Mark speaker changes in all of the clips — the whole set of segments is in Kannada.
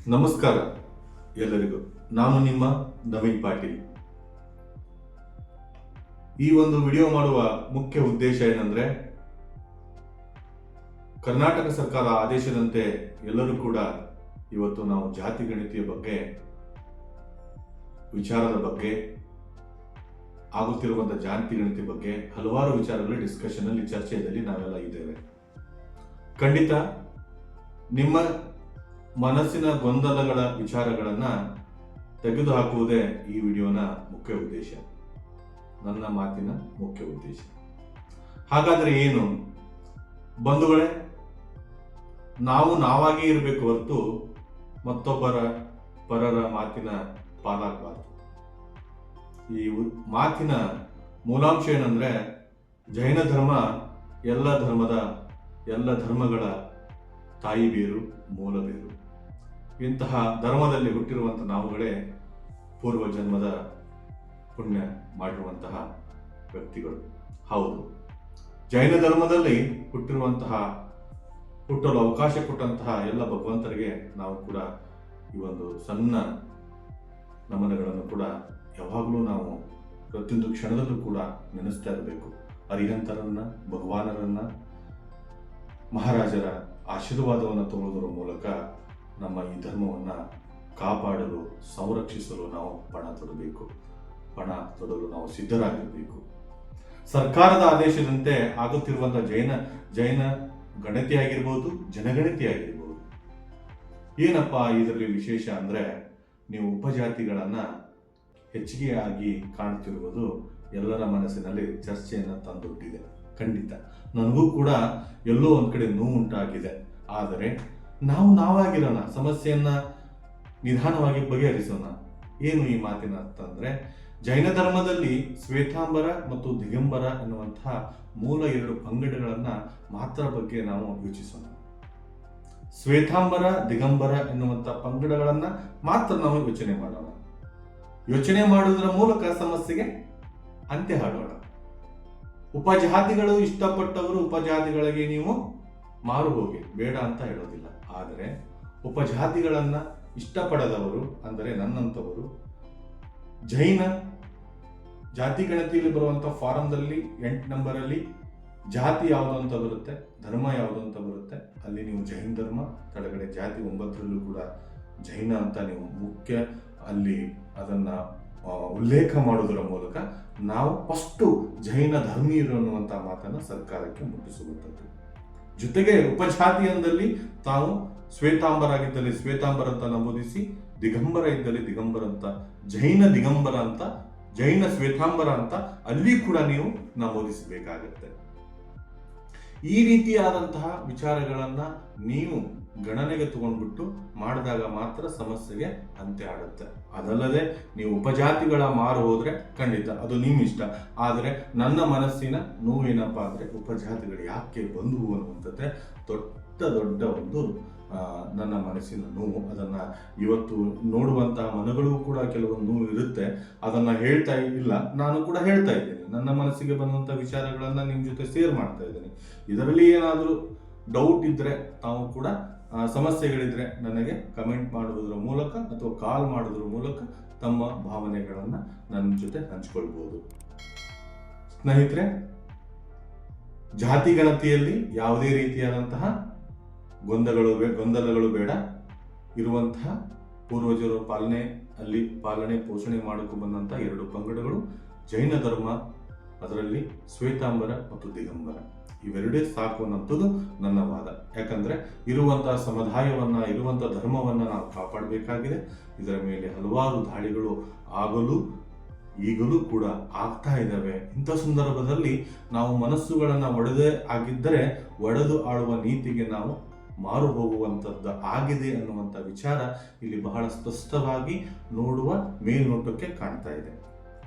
Speaker 1: ನಮಸ್ಕಾರ ಎಲ್ಲರಿಗೂ. ನಾನು ನಿಮ್ಮ ನವೀನ್ ಪಾಟೀಲ್. ಈ ಒಂದು ವಿಡಿಯೋ ಮಾಡುವ ಮುಖ್ಯ ಉದ್ದೇಶ ಏನಂದ್ರೆ, ಕರ್ನಾಟಕ ಸರ್ಕಾರ ಆದೇಶದಂತೆ ಎಲ್ಲರೂ ಕೂಡ ಇವತ್ತು ನಾವು ಜಾತಿ ಗಣತಿಯ ಬಗ್ಗೆ, ವಿಚಾರದ ಬಗ್ಗೆ, ಆಗುತ್ತಿರುವಂತಹ ಜಾತಿ ಗಣತಿ ಬಗ್ಗೆ ಹಲವಾರು ವಿಚಾರಗಳ ಡಿಸ್ಕಷನ್ ಅಲ್ಲಿ, ಚರ್ಚೆಯಲ್ಲಿ ನಾವೆಲ್ಲ ಇದ್ದೇವೆ. ಖಂಡಿತ ನಿಮ್ಮ ಮನಸ್ಸಿನ ಗೊಂದಲಗಳ ವಿಚಾರಗಳನ್ನ ತೆಗೆದುಹಾಕುವುದೇ ಈ ವಿಡಿಯೋನ ಮುಖ್ಯ ಉದ್ದೇಶ, ನನ್ನ ಮಾತಿನ ಮುಖ್ಯ ಉದ್ದೇಶ. ಹಾಗಾದ್ರೆ ಏನು ಬಂಧುಗಳೇ, ನಾವು ನಾವಾಗೇ ಇರಬೇಕು ಹೊರತು ಪರರ ಮಾತಿನ ಪಾಲಾಗಬಾರದು. ಈ ಮಾತಿನ ಮೂಲಾಂಶ ಏನಂದ್ರೆ, ಜೈನ ಧರ್ಮ ಎಲ್ಲ ಧರ್ಮಗಳ ತಾಯಿ ಬೇರು, ಮೂಲ ಬೇರು. ಇಂತಹ ಧರ್ಮದಲ್ಲಿ ಹುಟ್ಟಿರುವಂತಹ ನಾವುಗಳೇ ಪೂರ್ವ ಜನ್ಮದ ಪುಣ್ಯ ಮಾಡಿರುವಂತಹ ವ್ಯಕ್ತಿಗಳು. ಹೌದು, ಜೈನ ಧರ್ಮದಲ್ಲಿ ಹುಟ್ಟಲು ಅವಕಾಶ ಕೊಟ್ಟಂತಹ ಎಲ್ಲ ಭಗವಂತರಿಗೆ ನಾವು ಕೂಡ ಈ ಒಂದು ಸಣ್ಣ ನಮನಗಳನ್ನು ಕೂಡ ಯಾವಾಗಲೂ ನಾವು ಪ್ರತಿಯೊಂದು ಕ್ಷಣದಲ್ಲೂ ಕೂಡ ನೆನೆಸ್ತಾ ಇರಬೇಕು. ಅರಿಹಂತರನ್ನ, ಭಗವಾನರನ್ನ, ಮಹಾರಾಜರ ಆಶೀರ್ವಾದವನ್ನು ತಗೊಳ್ಳೋದರ ಮೂಲಕ ನಮ್ಮ ಈ ಧರ್ಮವನ್ನು ಕಾಪಾಡಲು, ಸಂರಕ್ಷಿಸಲು ನಾವು ಪಣ ತೊಡಲು ನಾವು ಸಿದ್ಧರಾಗಿರಬೇಕು. ಸರ್ಕಾರದ ಆದೇಶದಂತೆ ಆಗುತ್ತಿರುವಂತಹ ಜೈನ ಗಣತಿ ಆಗಿರ್ಬೋದು, ಜನಗಣತಿ ಆಗಿರ್ಬೋದು. ಏನಪ್ಪಾ ಇದರಲ್ಲಿ ವಿಶೇಷ ಅಂದ್ರೆ, ನೀವು ಉಪಜಾತಿಗಳನ್ನ ಹೆಚ್ಚಿಗೆ ಆಗಿ ಕಾಣುತ್ತಿರುವುದು ಎಲ್ಲರ ಮನಸ್ಸಿನಲ್ಲಿ ಚರ್ಚೆಯನ್ನು ತಂದೊಡ್ಡಿದೆ. ಖಂಡಿತ ನನಗೂ ಕೂಡ ಎಲ್ಲೋ ಒಂದ್ ಕಡೆ ನೋವುಂಟಾಗಿದೆ. ಆದರೆ ನಾವಾಗಿರೋಣ, ಸಮಸ್ಯೆಯನ್ನ ನಿಧಾನವಾಗಿ ಬಗೆಹರಿಸೋಣ. ಏನು ಈ ಮಾತಿನ ಅರ್ಥ ಅಂದ್ರೆ, ಜೈನ ಧರ್ಮದಲ್ಲಿ ಶ್ವೇತಾಂಬರ ಮತ್ತು ದಿಗಂಬರ ಎನ್ನುವಂತಹ ಮೂಲ ಎರಡು ಪಂಗಡಗಳನ್ನ ಮಾತ್ರ ಬಗ್ಗೆ ನಾವು ಯೋಚಿಸೋಣ. ಶ್ವೇತಾಂಬರ, ದಿಗಂಬರ ಎನ್ನುವಂತಹ ಪಂಗಡಗಳನ್ನ ಮಾತ್ರ ನಾವು ಯೋಚನೆ ಮಾಡುವುದರ ಮೂಲಕ ಸಮಸ್ಯೆಗೆ ಅಂತ್ಯ ಹಾಡೋಣ. ಉಪಜಾತಿಗಳು ಇಷ್ಟಪಟ್ಟವರು ಉಪಜಾತಿಗಳಿಗೆ ನೀವು ಮಾರು ಹೋಗಿ, ಬೇಡ ಅಂತ ಹೇಳೋದಿಲ್ಲ. ಆದರೆ ಉಪಜಾತಿಗಳನ್ನ ಇಷ್ಟಪಡದವರು, ಅಂದರೆ ನನ್ನಂಥವರು, ಜೈನ ಜಾತಿ ಗಣತಿಯಲ್ಲಿ ಬರುವಂತಹ ಫಾರಂದಲ್ಲಿ 8 ನಂಬರಲ್ಲಿ ಜಾತಿ ಯಾವುದು ಅಂತ ಬರುತ್ತೆ, ಧರ್ಮ ಯಾವುದು ಅಂತ ಬರುತ್ತೆ. ಅಲ್ಲಿ ನೀವು ಜೈನ ಧರ್ಮ, ಕೆಳಗಡೆ ಜಾತಿ 9ರಲ್ಲೂ ಕೂಡ ಜೈನ ಅಂತ ನೀವು ಮುಖ್ಯ ಅಲ್ಲಿ ಅದನ್ನ ಉಲ್ಲೇಖ ಮಾಡೋದರ ಮೂಲಕ ನಾವು ಫಸ್ಟ್ ಜೈನ ಧರ್ಮೀಯರು ಅನ್ನುವಂತಹ ಮಾತನ್ನ ಸರ್ಕಾರಕ್ಕೆ ಮುಟ್ಟಿಸುವಂಥದ್ದು. ಜೊತೆಗೆ ಉಪಜಾತಿಯಂದಲ್ಲಿ ತಾವು ಶ್ವೇತಾಂಬರ ಆಗಿದ್ದಲ್ಲಿ ಶ್ವೇತಾಂಬರ ಅಂತ ನಮೂದಿಸಿ, ದಿಗಂಬರ ಇದ್ದಲ್ಲಿ ದಿಗಂಬರ ಅಂತ, ಜೈನ ದಿಗಂಬರ ಅಂತ, ಜೈನ ಶ್ವೇತಾಂಬರ ಅಂತ ಅಲ್ಲಿ ಕೂಡ ನೀವು ನಮೂದಿಸಬೇಕಾಗತ್ತೆ. ಈ ರೀತಿಯಾದಂತಹ ವಿಚಾರಗಳನ್ನ ನೀವು ಗಣನೆಗೆ ತಗೊಂಡ್ಬಿಟ್ಟು ಮಾಡಿದಾಗ ಮಾತ್ರ ಸಮಸ್ಯೆಗೆ ಅಂತ್ಯ ಆಡುತ್ತೆ. ಅದಲ್ಲದೆ ನೀವು ಉಪಜಾತಿಗಳ ಮಾರು ಹೋದ್ರೆ ಖಂಡಿತ ಅದು ನಿಮ್ಮ ಇಷ್ಟ. ಆದರೆ ನನ್ನ ಮನಸ್ಸಿನ ನೋವೇನಪ್ಪಾ ಅಂದ್ರೆ, ಉಪಜಾತಿಗಳು ಯಾಕೆ ಬಂದವು ಅನ್ನುವಂಥದ್ದೇ ದೊಡ್ಡ ಒಂದು ನನ್ನ ಮನಸ್ಸಿನ ನೋವು. ಅದನ್ನ ಇವತ್ತು ನೋಡುವಂತಹ ಮನಗಳು ಕೂಡ ಕೆಲವೊಂದು ನೋವು ಇರುತ್ತೆ. ಅದನ್ನ ಹೇಳ್ತಾ ಇಲ್ಲ, ನಾನು ಕೂಡ ಹೇಳ್ತಾ ಇದ್ದೇನೆ. ನನ್ನ ಮನಸ್ಸಿಗೆ ಬಂದಂತ ವಿಚಾರಗಳನ್ನ ನಿಮ್ ಜೊತೆ ಶೇರ್ ಮಾಡ್ತಾ ಇದ್ದೇನೆ. ಇದರಲ್ಲಿ ಏನಾದರೂ ಡೌಟ್ ಇದ್ರೆ, ತಾವು ಕೂಡ ಸಮಸ್ಯೆಗಳಿದ್ರೆ ನನಗೆ ಕಮೆಂಟ್ ಮಾಡುವುದರ ಮೂಲಕ ಅಥವಾ ಕಾಲ್ ಮಾಡೋದ್ರ ಮೂಲಕ ತಮ್ಮ ಭಾವನೆಗಳನ್ನ ನನ್ನ ಜೊತೆ ಹಂಚಿಕೊಳ್ಬಹುದು. ಸ್ನೇಹಿತರೆ, ಜಾತಿ ಗಣತಿಯಲ್ಲಿ ಯಾವುದೇ ರೀತಿಯಾದಂತಹ ಗೊಂದಲಗಳು ಬೇಡ. ಇರುವಂತಹ ಪೂರ್ವಜರು ಪಾಲನೆ ಪೋಷಣೆ ಮಾಡಿಕೊಂಡು ಬಂದಂತಹ 2 ಪಂಗಡಗಳು, ಜೈನ ಧರ್ಮ, ಅದರಲ್ಲಿ ಶ್ವೇತಾಂಬರ ಮತ್ತು ದಿಗಂಬರ, ಇವೆರಡೇ ಸಾಕು ಅನ್ನೋದು ನನ್ನ ವಾದ. ಯಾಕಂದ್ರೆ ಇರುವಂತಹ ಸಮುದಾಯವನ್ನ, ಇರುವಂತಹ ಧರ್ಮವನ್ನ ನಾವು ಕಾಪಾಡಬೇಕಾಗಿದೆ. ಇದರ ಮೇಲೆ ಹಲವಾರು ದಾಳಿಗಳು ಈಗಲೂ ಕೂಡ ಆಗ್ತಾ ಇದ್ದಾವೆ. ಇಂಥ ಸಂದರ್ಭದಲ್ಲಿ ನಾವು ಮನಸ್ಸುಗಳನ್ನ ಒಡೆದು ಆಳುವ ನೀತಿಗೆ ನಾವು ಮಾರು ಹೋಗುವಂಥದ್ದು ಆಗಿದೆ ಅನ್ನುವಂಥ ವಿಚಾರ ಇಲ್ಲಿ ಬಹಳ ಸ್ಪಷ್ಟವಾಗಿ ನೋಡುವ ಮೇಲ್ನೋಟಕ್ಕೆ ಕಾಣ್ತಾ ಇದೆ.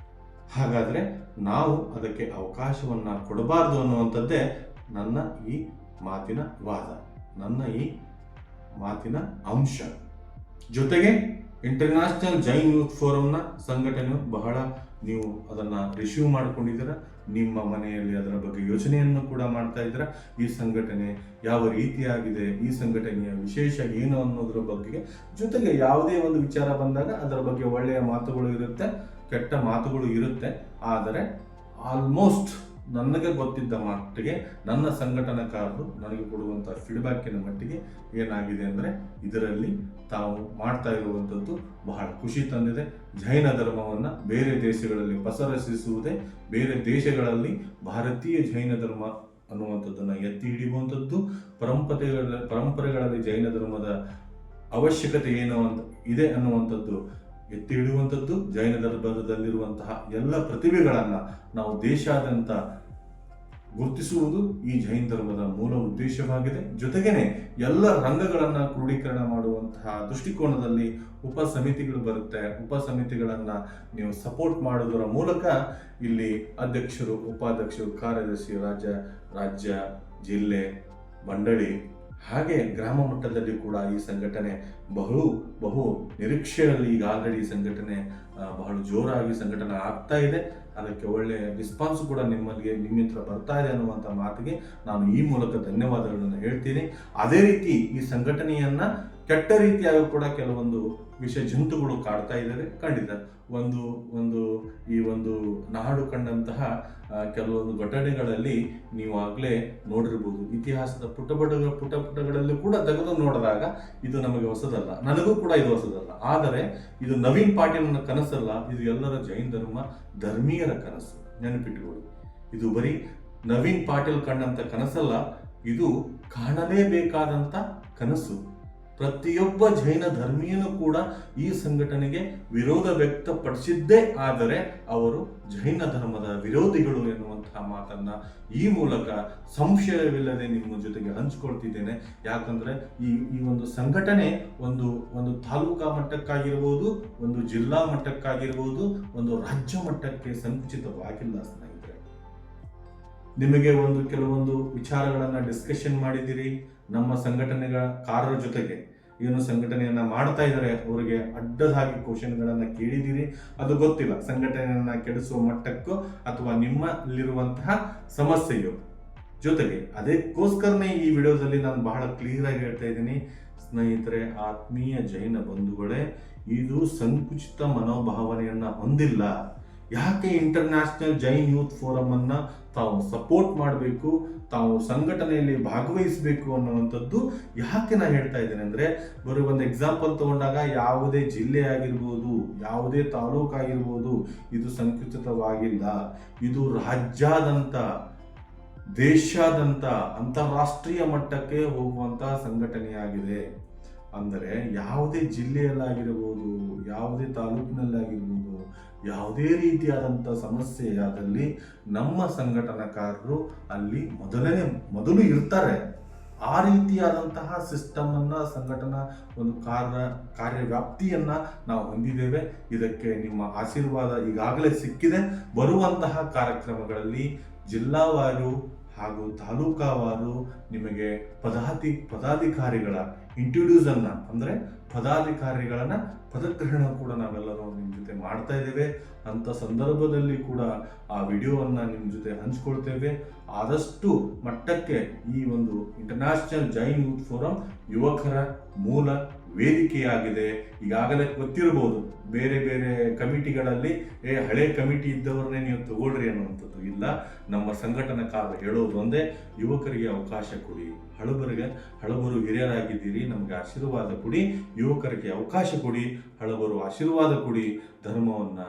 Speaker 1: ಹಾಗಾದ್ರೆ ನಾವು ಅದಕ್ಕೆ ಅವಕಾಶವನ್ನ ಕೊಡಬಾರದು ಅನ್ನುವಂಥದ್ದೇ ನನ್ನ ಈ ಮಾತಿನ ವಾದ, ನನ್ನ ಈ ಮಾತಿನ ಅಂಶ. ಜೊತೆಗೆ ಇಂಟರ್ನ್ಯಾಷನಲ್ ಜೈನ್ ಯೂತ್ ಫೋರಂನ ಸಂಘಟನೆಯು ಬಹಳ ನೀವು ಅದನ್ನು ರಿಸೀವ್ ಮಾಡ್ಕೊಂಡಿದ್ದೀರಾ, ನಿಮ್ಮ ಮನೆಯಲ್ಲಿ ಅದರ ಬಗ್ಗೆ ಯೋಚನೆಯನ್ನು ಕೂಡ ಮಾಡ್ತಾ ಇದ್ದೀರಾ. ಈ ಸಂಘಟನೆ ಯಾವ ರೀತಿಯಾಗಿದೆ, ಈ ಸಂಘಟನೆಯ ವಿಶೇಷ ಏನು ಅನ್ನೋದ್ರ ಬಗ್ಗೆ, ಜೊತೆಗೆ ಯಾವುದೇ ಒಂದು ವಿಚಾರ ಬಂದಾಗ ಅದರ ಬಗ್ಗೆ ಒಳ್ಳೆಯ ಮಾತುಗಳು ಇರುತ್ತೆ, ಕೆಟ್ಟ ಮಾತುಗಳು ಇರುತ್ತೆ. ಆದರೆ ಆಲ್ಮೋಸ್ಟ್ ನನಗೆ ಗೊತ್ತಿದ್ದ ಮಟ್ಟಿಗೆ ನನ್ನ ಸಂಘಟನಾಕಾರರು ನನಗೆ ಕೊಡುವಂಥ ಫೀಡ್ಬ್ಯಾಕಿನ ಮಟ್ಟಿಗೆ ಏನಾಗಿದೆ ಅಂದರೆ, ಇದರಲ್ಲಿ ತಾವು ಮಾಡ್ತಾ ಇರುವಂಥದ್ದು ಬಹಳ ಖುಷಿ ತಂದಿದೆ. ಜೈನ ಧರ್ಮವನ್ನು ಬೇರೆ ದೇಶಗಳಲ್ಲಿ ಪಸರಿಸುವುದೇ, ಬೇರೆ ದೇಶಗಳಲ್ಲಿ ಭಾರತೀಯ ಜೈನ ಧರ್ಮ ಅನ್ನುವಂಥದ್ದನ್ನು ಎತ್ತಿ ಹಿಡಿಯುವಂಥದ್ದು, ಪರಂಪರೆಗಳಲ್ಲಿ ಜೈನ ಧರ್ಮದ ಅವಶ್ಯಕತೆ ಏನು ಇದೆ ಅನ್ನುವಂಥದ್ದು ಎತ್ತಿ ಹಿಡಿಯುವಂಥದ್ದು, ಜೈನ ಧರ್ಮದಲ್ಲಿರುವಂತಹ ಎಲ್ಲ ಪ್ರತಿಭೆಗಳನ್ನು ನಾವು ದೇಶಾದ್ಯಂತ ಗುರುತಿಸುವುದು ಈ ಜೈನ ಧರ್ಮದ ಮೂಲ ಉದ್ದೇಶವಾಗಿದೆ. ಜೊತೆಗೇನೆ ಎಲ್ಲ ರಂಗಗಳನ್ನು ಕ್ರೋಢೀಕರಣ ಮಾಡುವಂತಹ ದೃಷ್ಟಿಕೋನದಲ್ಲಿ ಉಪ ಸಮಿತಿಗಳು ಬರುತ್ತೆ. ಉಪ ಸಮಿತಿಗಳನ್ನು ನೀವು ಸಪೋರ್ಟ್ ಮಾಡೋದರ ಮೂಲಕ ಇಲ್ಲಿ ಅಧ್ಯಕ್ಷರು, ಉಪಾಧ್ಯಕ್ಷರು, ಕಾರ್ಯದರ್ಶಿ, ರಾಜ್ಯ, ಜಿಲ್ಲೆ, ಮಂಡಳಿ ಹಾಗೆ ಗ್ರಾಮ ಮಟ್ಟದಲ್ಲಿ ಕೂಡ ಈ ಸಂಘಟನೆ ಬಹು ನಿರೀಕ್ಷೆಯಲ್ಲಿ ಈಗ ಆಲ್ರೆಡಿ ಈ ಸಂಘಟನೆ ಬಹಳ ಜೋರಾಗಿ ಸಂಘಟನೆ ಆಗ್ತಾ ಇದೆ. ಅದಕ್ಕೆ ಒಳ್ಳೆಯ ರೆಸ್ಪಾನ್ಸ್ ಕೂಡ ನಿಮ್ಮ ಹತ್ರ ಬರ್ತಾ ಇದೆ ಅನ್ನುವಂಥ ಮಾತಿಗೆ ನಾನು ಈ ಮೂಲಕ ಧನ್ಯವಾದಗಳನ್ನು ಹೇಳ್ತೀನಿ. ಅದೇ ರೀತಿ ಈ ಸಂಘಟನೆಯನ್ನ ಕೆಟ್ಟ ರೀತಿಯಾಗಿ ಕೂಡ ಕೆಲವೊಂದು ವಿಷ ಜಂತುಗಳು ಕಾಡ್ತಾ ಇದ್ದಾರೆ. ಖಂಡಿತ ಈ ಒಂದು ನಾಡು ಕಂಡಂತಹ ಕೆಲವೊಂದು ಘಟನೆಗಳಲ್ಲಿ ನೀವು ಆಗಲೇ ನೋಡಿರ್ಬೋದು. ಇತಿಹಾಸದ ಪುಟಗಳಲ್ಲಿ ಕೂಡ ತೆಗೆದು ನೋಡಿದಾಗ ಇದು ನಮಗೆ ಹೊಸದಲ್ಲ, ನನಗೂ ಕೂಡ ಇದು ಹೊಸದಲ್ಲ. ಆದರೆ ಇದು ನವೀನ್ ಪಾಟೀಲ್ನ ಕನಸಲ್ಲ, ಇದು ಎಲ್ಲರ ಜೈನ ಧರ್ಮೀಯರ ಕನಸು. ನೆನಪಿಟ್ಟುಕೊಳ್ಳಿ, ಇದು ಬರೀ ನವೀನ್ ಪಾಟೀಲ್ ಕಂಡಂತ ಕನಸಲ್ಲ, ಇದು ಕಾಣಲೇಬೇಕಾದಂತ ಕನಸು. ಪ್ರತಿಯೊಬ್ಬ ಜೈನ ಧರ್ಮೀಯನು ಕೂಡ ಈ ಸಂಘಟನೆಗೆ ವಿರೋಧ ವ್ಯಕ್ತಪಡಿಸಿದ್ದೇ ಆದರೆ ಅವರು ಜೈನ ಧರ್ಮದ ವಿರೋಧಿಗಳು ಎನ್ನುವಂತಹ ಮಾತನ್ನ ಈ ಮೂಲಕ ಸಂಶಯವಿಲ್ಲದೆ ನಿಮ್ಮ ಜೊತೆಗೆ ಹಂಚಿಕೊಳ್ತಿದ್ದೇನೆ. ಯಾಕಂದ್ರೆ ಈ ಒಂದು ಸಂಘಟನೆ ಒಂದು ತಾಲೂಕಾ ಮಟ್ಟಕ್ಕಾಗಿರ್ಬೋದು, ಒಂದು ಜಿಲ್ಲಾ ಮಟ್ಟಕ್ಕಾಗಿರ್ಬೋದು, ಒಂದು ರಾಜ್ಯ ಮಟ್ಟಕ್ಕೆ ಸಂಕುಚಿತವಾಗಿಲ್ಲ ಸ್ನೇಹಿತರೆ. ನಿಮಗೆ ಕೆಲವೊಂದು ವಿಚಾರಗಳನ್ನ ಡಿಸ್ಕಷನ್ ಮಾಡಿದಿರಿ ನಮ್ಮ ಸಂಘಟನೆಗಾರರ ಜೊತೆಗೆ. ಏನು ಸಂಘಟನೆಯನ್ನ ಮಾಡ್ತಾ ಇದ್ದಾರೆ ಅವರಿಗೆ ಅಡ್ಡದಾಗಿ ಕ್ವಶನ್ಗಳನ್ನ ಕೇಳಿದಿರಿ. ಅದು ಗೊತ್ತಿಲ್ಲ ಸಂಘಟನೆಯನ್ನ ಕೆಡಿಸುವ ಮಟ್ಟಕ್ಕೋ ಅಥವಾ ನಿಮ್ಮಲ್ಲಿರುವಂತಹ ಸಮಸ್ಯೆಯೋ. ಜೊತೆಗೆ ಅದಕ್ಕೋಸ್ಕರನೇ ಈ ವಿಡಿಯೋದಲ್ಲಿ ನಾನು ಬಹಳ ಕ್ಲಿಯರ್ ಆಗಿ ಹೇಳ್ತಾ ಇದ್ದೀನಿ ಸ್ನೇಹಿತರೆ, ಆತ್ಮೀಯ ಜೈನ ಬಂಧುಗಳೇ, ಇದು ಸಂಕುಚಿತ ಮನೋಭಾವನೆಯನ್ನ ಹೊಂದಿಲ್ಲ. ಯಾಕೆ ಇಂಟರ್ನ್ಯಾಷನಲ್ ಜೈನ್ ಯೂತ್ ಫೋರಮ್ ಅನ್ನ ತಾವು ಸಪೋರ್ಟ್ ಮಾಡಬೇಕು, ತಾವು ಸಂಘಟನೆಯಲ್ಲಿ ಭಾಗವಹಿಸಬೇಕು ಅನ್ನುವಂಥದ್ದು ಯಾಕೆ ನಾನು ಹೇಳ್ತಾ ಇದ್ದೇನೆ ಅಂದರೆ, ಬರೀ ಒಂದು ಎಕ್ಸಾಂಪಲ್ ತಗೊಂಡಾಗ ಯಾವುದೇ ಜಿಲ್ಲೆ ಆಗಿರ್ಬೋದು, ಯಾವುದೇ ತಾಲೂಕು ಆಗಿರ್ಬೋದು, ಇದು ಸಂಕುಚಿತವಾಗಿಲ್ಲ. ಇದು ರಾಜ್ಯಾದ್ಯಂತ, ದೇಶಾದ್ಯಂತ, ಅಂತಾರಾಷ್ಟ್ರೀಯ ಮಟ್ಟಕ್ಕೆ ಹೋಗುವಂತಹ ಸಂಘಟನೆಯಾಗಿದೆ. ಅಂದರೆ ಯಾವುದೇ ಜಿಲ್ಲೆಯಲ್ಲಾಗಿರ್ಬೋದು, ಯಾವುದೇ ತಾಲೂಕಿನಲ್ಲಾಗಿರ್ಬೋದು, ಯಾವುದೇ ರೀತಿಯಾದಂಥ ಸಮಸ್ಯೆಯಾದಲ್ಲಿ ನಮ್ಮ ಸಂಘಟನಾಕಾರರು ಅಲ್ಲಿ ಮೊದಲು ಇರ್ತಾರೆ. ಆ ರೀತಿಯಾದಂತಹ ಸಿಸ್ಟಮ್ ಅನ್ನ, ಸಂಘಟನಾ ಒಂದು ಕಾರ್ಯವ್ಯಾಪ್ತಿಯನ್ನ ನಾವು ಹೊಂದಿದ್ದೇವೆ. ಇದಕ್ಕೆ ನಿಮ್ಮ ಆಶೀರ್ವಾದ ಈಗಾಗಲೇ ಸಿಕ್ಕಿದೆ. ಬರುವಂತಹ ಕಾರ್ಯಕ್ರಮಗಳಲ್ಲಿ ಜಿಲ್ಲಾವಾರು ಹಾಗೂ ತಾಲೂಕಾವಾರು ನಿಮಗೆ ಪದಾಧಿಕಾರಿಗಳ ಇಂಟ್ರೊಡ್ಯೂಸ್ ಅನ್ನ, ಅಂದ್ರೆ ಪದಾಧಿಕಾರಿಗಳನ್ನ ಪದಗ್ರಹಣ ಕೂಡ ನಾವೆಲ್ಲರೂ ನಿಮ್ಮ ಜೊತೆ ಮಾಡ್ತಾ ಇದ್ದೇವೆ. ಅಂತ ಸಂದರ್ಭದಲ್ಲಿ ಕೂಡ ಆ ವಿಡಿಯೋವನ್ನ ನಿಮ್ಮ ಜೊತೆ ಹಂಚ್ಕೊಳ್ತೇವೆ. ಆದಷ್ಟು ಮಟ್ಟಕ್ಕೆ ಈ ಒಂದು ಇಂಟರ್ನ್ಯಾಷನಲ್ ಜೈನ್ ಯೂತ್ ಫೋರಂ ಯುವಕರ ಮೂಲ ವೇದಿಕೆಯಾಗಿದೆ. ಈಗಾಗಲೇ ಗೊತ್ತಿರಬಹುದು, ಬೇರೆ ಬೇರೆ ಕಮಿಟಿಗಳಲ್ಲಿ ಹಳೆ ಕಮಿಟಿ ಇದ್ದವ್ರನ್ನೇ ನೀವು ತಗೊಳ್ರಿ ಅನ್ನುವಂಥದ್ದು ಇಲ್ಲ. ನಮ್ಮ ಸಂಘಟನಾಕಾರರು ಹೇಳೋದು ಒಂದೇ, ಯುವಕರಿಗೆ ಅವಕಾಶ ಕೊಡಿ. ಹಳಬರು ಹಿರಿಯರಾಗಿದ್ದೀರಿ, ನಮಗೆ ಆಶೀರ್ವಾದ ಕೊಡಿ. ಯುವಕರಿಗೆ ಅವಕಾಶ ಕೊಡಿ, ಹಳಬರು ಆಶೀರ್ವಾದ ಕೊಡಿ. ಧರ್ಮವನ್ನ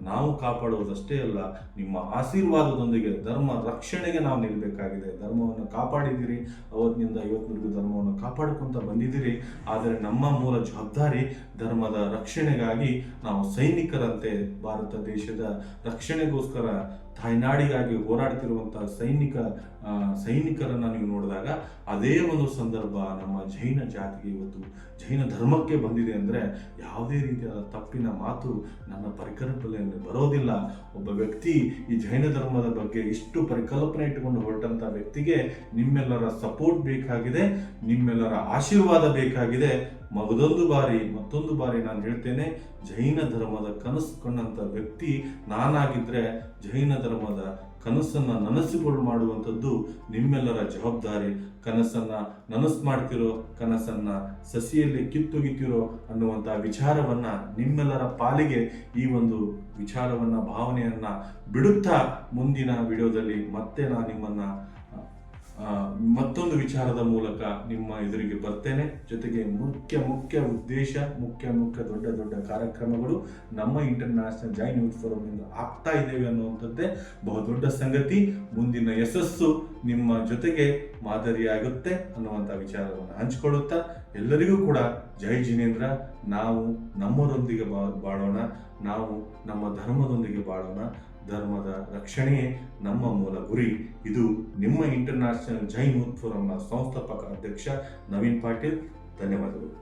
Speaker 1: ನಾವು ಕಾಪಾಡುವುದಷ್ಟೇ ಅಲ್ಲ, ನಿಮ್ಮ ಆಶೀರ್ವಾದದೊಂದಿಗೆ ಧರ್ಮ ರಕ್ಷಣೆಗೆ ನಾವು ನಿಲ್ಲಬೇಕಾಗಿದೆ. ಧರ್ಮವನ್ನು ಕಾಪಾಡಿದ್ದೀರಿ, ಅವತ್ತಿನಿಂದ ಇವತ್ತಿನವರೆಗೂ ಧರ್ಮವನ್ನು ಕಾಪಾಡಿಕೊಂತ ಬಂದಿದ್ದೀರಿ. ಆದರೆ ನಮ್ಮ ಮೂಲ ಜವಾಬ್ದಾರಿ ಧರ್ಮದ ರಕ್ಷಣೆಗಾಗಿ ನಾವು ಸೈನಿಕರಂತೆ ಭಾರತ ದೇಶದ ರಕ್ಷಣೆಗೋಸ್ಕರ ತಾಯ್ನಾಡಿಗಾಗಿ ಹೋರಾಡ್ತಿರುವಂತಹ ಸೈನಿಕರನ್ನ ನೀವು ನೋಡಿದಾಗ ಅದೇ ಒಂದು ಸಂದರ್ಭ ನಮ್ಮ ಜೈನ ಜಾತಿಗೆ, ಇವತ್ತು ಜೈನ ಧರ್ಮಕ್ಕೆ ಬಂದಿದೆ ಅಂದರೆ ಯಾವುದೇ ರೀತಿಯಾದ ತಪ್ಪಿನ ಮಾತು ನನ್ನ ಪರಿಕಲ್ಪನೆಯಲ್ಲಿ ಬರೋದಿಲ್ಲ. ಒಬ್ಬ ವ್ಯಕ್ತಿ ಈ ಜೈನ ಧರ್ಮದ ಬಗ್ಗೆ ಇಷ್ಟು ಪರಿಕಲ್ಪನೆ ಇಟ್ಟುಕೊಂಡು ಹೊರಟಂತ ವ್ಯಕ್ತಿಗೆ ನಿಮ್ಮೆಲ್ಲರ ಸಪೋರ್ಟ್ ಬೇಕಾಗಿದೆ, ನಿಮ್ಮೆಲ್ಲರ ಆಶೀರ್ವಾದ ಬೇಕಾಗಿದೆ. ಮತ್ತೊಂದು ಬಾರಿ ನಾನು ಹೇಳ್ತೇನೆ, ಜೈನ ಧರ್ಮದ ಕನಸು ಕಂಡಂಥ ವ್ಯಕ್ತಿ ನಾನಾಗಿದ್ದರೆ ಜೈನ ಧರ್ಮದ ಕನಸನ್ನು ನನಸುಗಳು ಮಾಡುವಂಥದ್ದು ನಿಮ್ಮೆಲ್ಲರ ಜವಾಬ್ದಾರಿ. ಕನಸನ್ನು ನನಸು ಮಾಡ್ತಿರೋ, ಕನಸನ್ನು ಸಸಿಯಲ್ಲಿ ಕಿತ್ತೊಗಿತಿರೋ ಅನ್ನುವಂಥ ವಿಚಾರವನ್ನು ನಿಮ್ಮೆಲ್ಲರ ಪಾಲಿಗೆ ಈ ಒಂದು ವಿಚಾರವನ್ನು, ಭಾವನೆಯನ್ನು ಬಿಡುತ್ತಾ ಮುಂದಿನ ವಿಡಿಯೋದಲ್ಲಿ ಮತ್ತೆ ನಾನು ನಿಮ್ಮನ್ನು ಮತ್ತೊಂದು ವಿಚಾರದ ಮೂಲಕ ನಿಮ್ಮ ಎದುರಿಗೆ ಬರ್ತೇನೆ. ಜೊತೆಗೆ ಮುಖ್ಯ ಉದ್ದೇಶ, ದೊಡ್ಡ ಕಾರ್ಯಕ್ರಮಗಳು ನಮ್ಮ ಇಂಟರ್ನ್ಯಾಷನಲ್ ಜೈನ್ ಯೂತ್ ಫೋರಮ್ನಿಂದ ಆಗ್ತಾ ಇದ್ದೇವೆ ಅನ್ನುವಂಥದ್ದೇ ಬಹುದೊಡ್ಡ ಸಂಗತಿ. ಮುಂದಿನ ಯಶಸ್ಸು ನಿಮ್ಮ ಜೊತೆಗೆ ಮಾದರಿಯಾಗುತ್ತೆ ಅನ್ನುವಂಥ ವಿಚಾರವನ್ನು ಹಂಚಿಕೊಳ್ಳುತ್ತಾ ಎಲ್ಲರಿಗೂ ಕೂಡ ಜೈ ಜಿನೇಂದ್ರ. ನಾವು ನಮ್ಮದೊಂದಿಗೆ ಬಾಳೋಣ, ನಾವು ನಮ್ಮ ಧರ್ಮದೊಂದಿಗೆ ಬಾಳೋಣ. ಧರ್ಮದ ರಕ್ಷಣೆಯೇ ನಮ್ಮ ಮೂಲ ಗುರಿ. ಇದು ನಿಮ್ಮ ಇಂಟರ್ನ್ಯಾಷನಲ್ ಜೈನ್ ಯೂತ್ ಫೋರಮ್ನ ಸಂಸ್ಥಾಪಕ ಅಧ್ಯಕ್ಷ ನವೀನ್ ಪಾಟೀಲ್. ಧನ್ಯವಾದಗಳು.